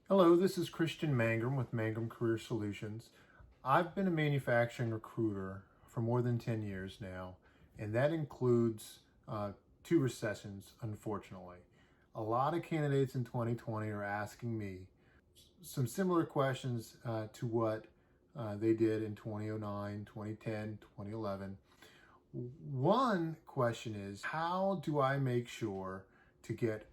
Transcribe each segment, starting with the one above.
Hello, this is Christian Mangrum with Mangrum Career Solutions. I've been a manufacturing recruiter for more than 10 years now, and that includes two recessions, unfortunately. A lot of candidates in 2020 are asking me some similar questions to what they did in 2009, 2010, 2011. One question is, how do I make sure to get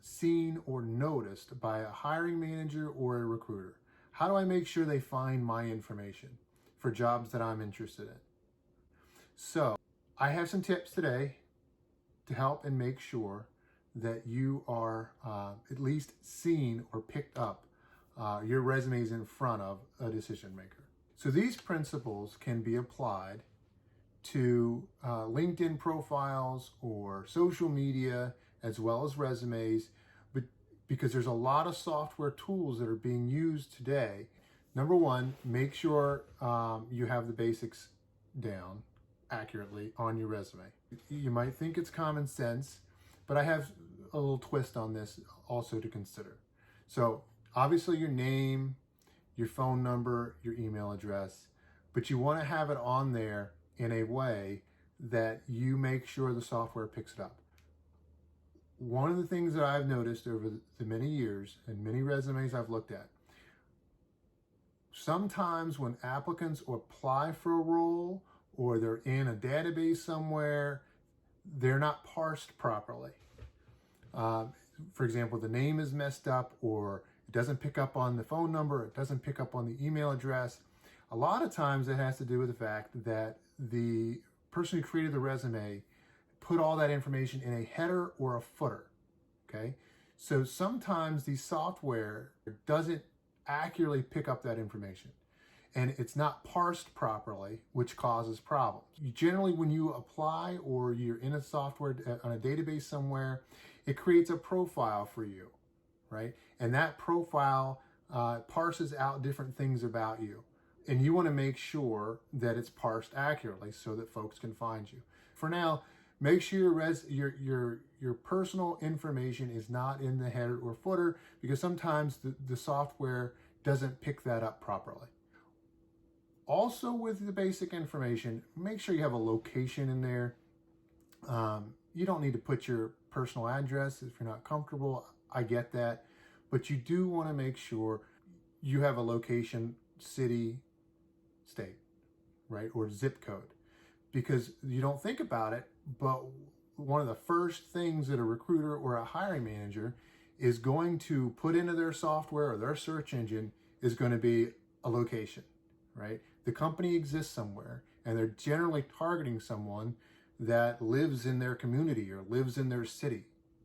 seen or noticed by a hiring manager or a recruiter? How do I make sure they find my information for jobs that I'm interested in? So I have some tips today to help and make sure that you are at least seen or picked up. Your resume is in front of a decision maker. So these principles can be applied to LinkedIn profiles or social media as well as resumes, but because there's a lot of software tools that are being used today. Number one, make sure you have the basics down accurately on your resume. You might think it's common sense, but I have a little twist on this also to consider. So obviously your name, your phone number, your email address, but you want to have it on there in a way that you make sure the software picks it up. One of the things that I've noticed over the many years and many resumes I've looked at, sometimes when applicants apply for a role or they're in a database somewhere, they're not parsed properly. For example, the name is messed up, or it doesn't pick up on the phone number, it doesn't pick up on the email address. A lot of times it has to do with the fact that the person who created the resume put all that information in a header or a footer, okay? So sometimes the software doesn't accurately pick up that information, and it's not parsed properly, which causes problems. Generally, when you apply or you're in a software on a database somewhere, it creates a profile for you, right? And that profile parses out different things about you. And you want to make sure that it's parsed accurately so that folks can find you. For now, make sure your personal information is not in the header or footer, because sometimes the software doesn't pick that up properly. Also, with the basic information, make sure you have a location in there. You don't need to put your personal address if you're not comfortable. I get that. But you do want to make sure you have a location, city, state, right? Or zip code. Because you don't think about it, but one of the first things that a recruiter or a hiring manager is going to put into their software or their search engine is going to be a location, right? The company exists somewhere, and they're generally targeting someone that lives in their community or lives in their city,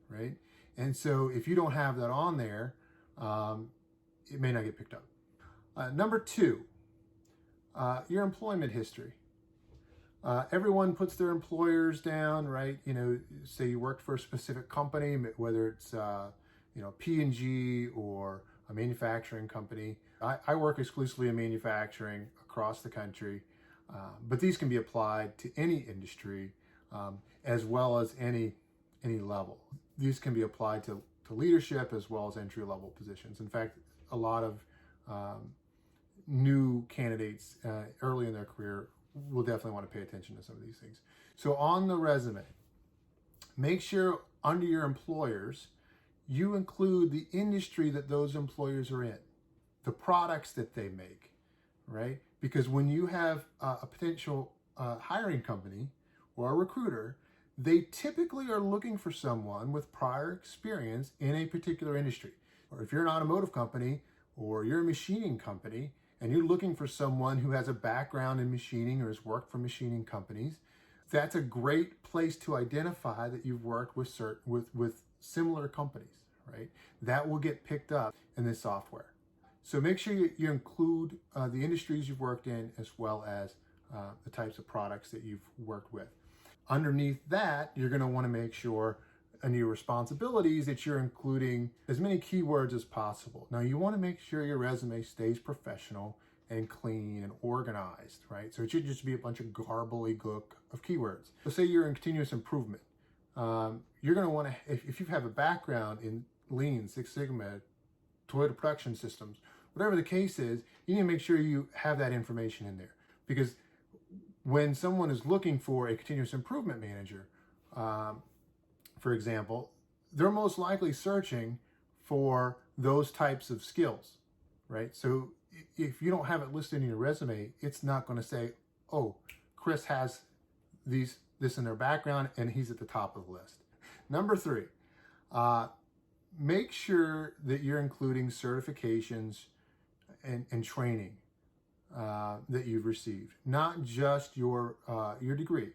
right? And so if you don't have that on there, it may not get picked up. Number two, your employment history. Everyone puts their employers down, right? You know, say you worked for a specific company, whether it's P&G or a manufacturing company. I work exclusively in manufacturing across the country, but these can be applied to any industry as well as any level. These can be applied to leadership as well as entry-level positions. In fact, a lot of new candidates early in their career will definitely want to pay attention to some of these things. So on the resume, make sure under your employers, you include the industry that those employers are in, the products that they make, right? Because when you have a potential hiring company or a recruiter, they typically are looking for someone with prior experience in a particular industry. Or if you're an automotive company or you're a machining company and you're looking for someone who has a background in machining or has worked for machining companies, that's a great place to identify that you've worked with similar companies, right? That will get picked up in this software. So make sure you include the industries you've worked in as well as the types of products that you've worked with. Underneath that, you're going to want to make sure in your responsibilities that you're including as many keywords as possible. Now, you want to make sure your resume stays professional and clean and organized, right? So it should just be a bunch of gobbledygook of keywords. So say you're in continuous improvement. You're going to want to, if you have a background in Lean, Six Sigma, Toyota production systems, whatever the case is, you need to make sure you have that information in there. Because when someone is looking for a continuous improvement manager, for example, they're most likely searching for those types of skills, right? So if you don't have it listed in your resume, it's not going to say, oh, Chris has this in their background and he's at the top of the list. Number 3, make sure that you're including certifications and training that you've received, not just your degree.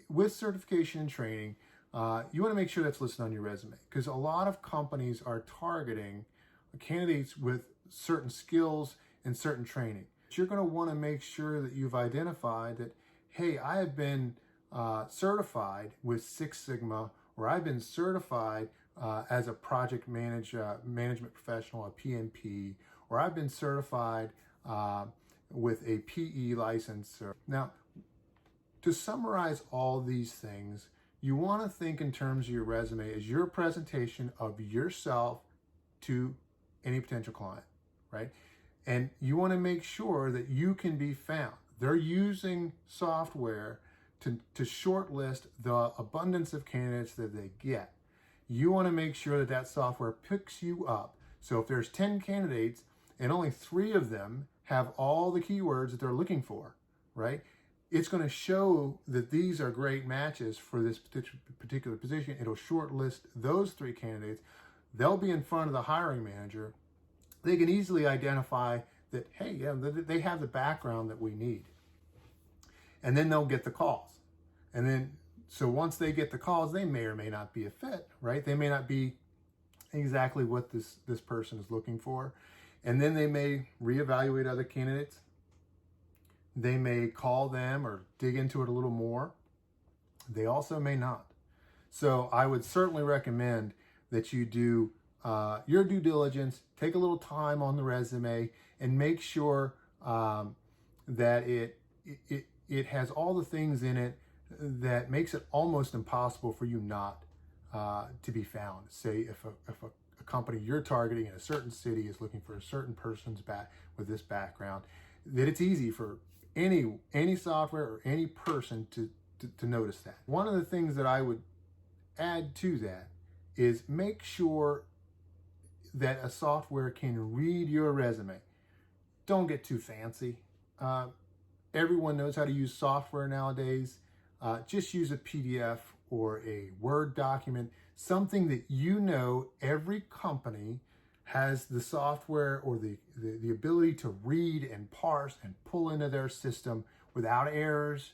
With certification and training, you want to make sure that's listed on your resume, because a lot of companies are targeting candidates with certain skills and certain training. You're going to want to make sure that you've identified that, hey, I have been certified with Six Sigma, or I've been certified as a project management professional, a PMP, or I've been certified with a PE license. Now, to summarize all these things, you want to think in terms of your resume as your presentation of yourself to any potential client, right? And you want to make sure that you can be found. They're using software to shortlist the abundance of candidates that they get. You want to make sure that that software picks you up. So if there's 10 candidates and only 3 of them have all the keywords that they're looking for, right? It's going to show that these are great matches for this particular position. It'll shortlist those 3 candidates. They'll be in front of the hiring manager. They can easily identify that, hey, yeah, they have the background that we need. And then they'll get the calls. And then, so once they get the calls, they may or may not be a fit, right? They may not be exactly what this person is looking for. And then they may reevaluate other candidates. They may call them or dig into it a little more. They also may not. So I would certainly recommend that you do your due diligence, take a little time on the resume, and make sure that it has all the things in it that makes it almost impossible for you not to be found. Say if a company you're targeting in a certain city is looking for a certain person's with this background, that it's easy for any software or any person to notice that. One of the things that I would add to that is make sure that a software can read your resume. Don't get too fancy. Everyone knows how to use software nowadays. Just use a PDF or a Word document, something that you know every company has the software or the ability to read and parse and pull into their system without errors,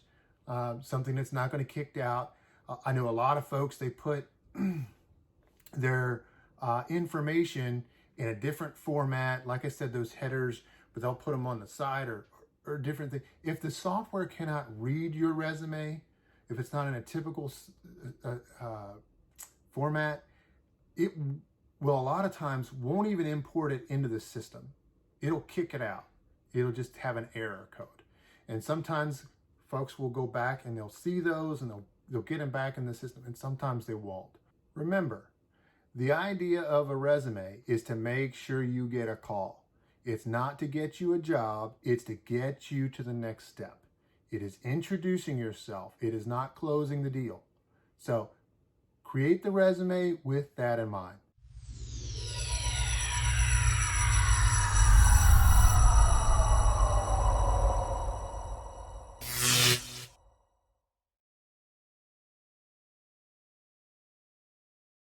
something that's not going to kick out. I know a lot of folks, they put their information in a different format. Like I said, those headers, but they'll put them on the side or different things. If the software cannot read your resume, if it's not in a typical format, it will a lot of times won't even import it into the system. It'll kick it out. It'll just have an error code. And sometimes folks will go back and they'll see those and they'll get them back in the system, and sometimes they won't. Remember, the idea of a resume is to make sure you get a call. It's not to get you a job, it's to get you to the next step. It is introducing yourself. It is not closing the deal. So create the resume with that in mind.